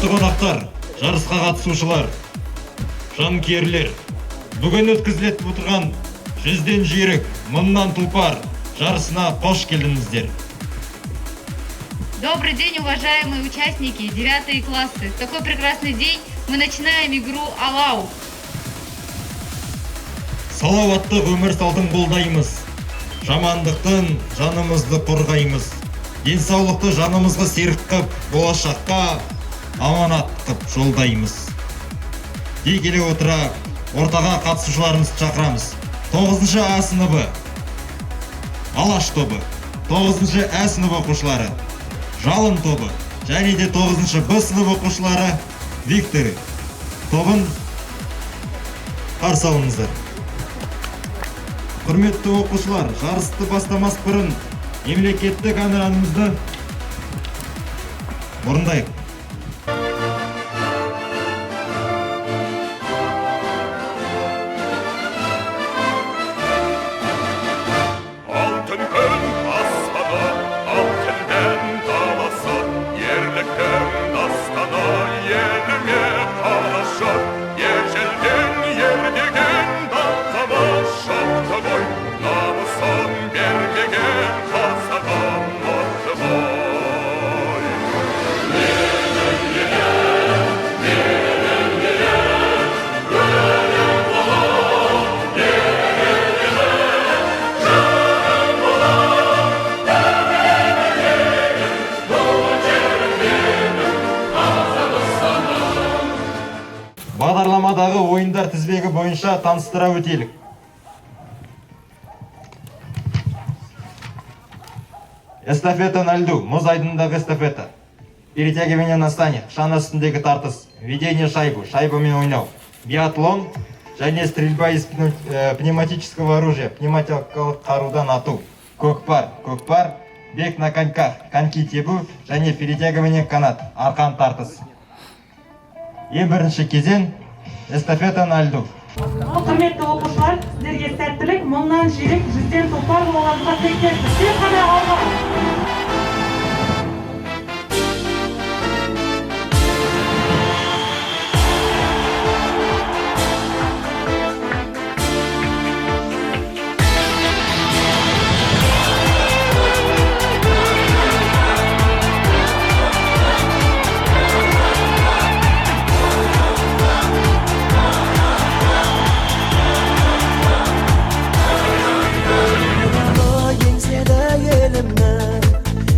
Құрметті қонақтар, жарысқа қатысушылар, жанкүйерлер, бүгін өткізіліп отырған 100-ден жүйрік, 1000-нан тұлпар жарысына қош келдіңіздер. Добрый день, уважаемые участники, 9 классы. В такой прекрасный день мы начинаем игру «Алау». Салауатты өмір салтын қолдаймыз. Жамандықтан жанымызды қорғаймыз. Денсаулықты жанымызға серік қып, болашаққа аманат қып жолдаймыз. Дей келе отыра, ортаға қатысушыларымызды шақырамыз. 9-шы А сыныбы, Алаш тобы, 9-шы Ә сыныбы оқушылары, Жалын тобы, және де 9-шы Б сыныбы оқушылары Виктор тобын қарсы алыңыздар. Құрметті оқушылар, жарысты бастамас бұрын мемлекеттік әнұранымызды орындайық. Алтын күн аспаны, алтынмен таласы, ерліктің дастаны еліңе қалашы, ежелден ердеген даңқымыз шықты ғой, намысын бермеген қазағым мықты ғой. Бағдарламадағы ойындар тізбегі бойынша таныстыра өтелік. Эстафета на льду, мұз айдындағы эстафета. Перетягивание на стане, шаң үстіндегі тартыс, ведение шайбу, шайбамен ойнау, биатлон және стрельба из пневматического оружия, пневматикалық қарудан ату, көкпар, бег на коньках, коньки тебу және перетягивание канат, арқан тартыс. Ең бірінші кезең эстафета на льду. Құрметті оқушылар, сіздерге сәттілік, 1000-нан жүйрік, 100-ден тұлпар болғанға тілектеспіз. Тек қана алға!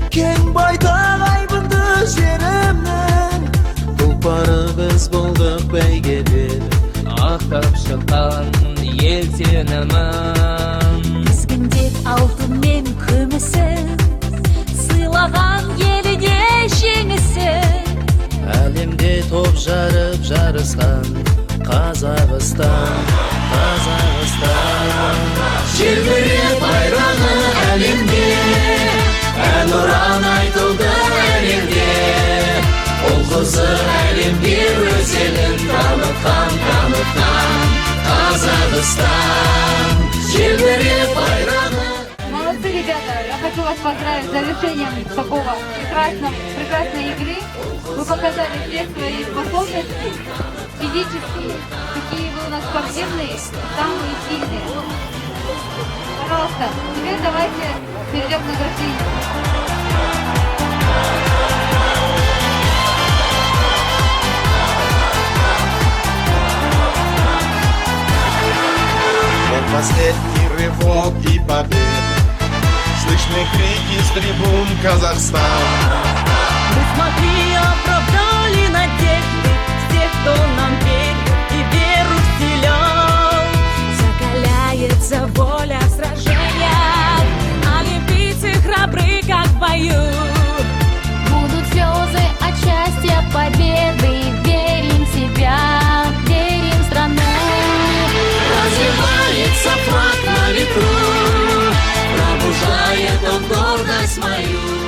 Кен байтақ айбынды жерімнің, тұлпарыбыз болдық бәйгеде, ақтап шыққан ел сенімін. Тізгіндеп алтын мен күмісін, сыйлаған еліне жеңісін. әлемде топ жарып жарысқан Қазақстан. Желбіреп байрағы әлемде, әнұран айтылды әлемде, ол қызы әлемге өз елін танытқан Қазақстан. Желбіреп байрағы. Молодцы, ребята! Я хочу вас поздравить с завершением такого прекрасной игры. Вы показали все свои способности физические, какие вы у нас спортивные, самые сильные. Пожалуйста, теперь давайте перейдем к награждению. Последний рывок и победа, слышны крики с трибун Казахстан. Мы смогли, оправдали надежды всех, кто нам верил и веру вселял. Закаляется воля в сражениях, олимпийцы храбры, как в бою. Будут слезы от счастья, победы, верим в себя, верим в страну. Развивается флаг на ветру, пробуждает он гордость мою.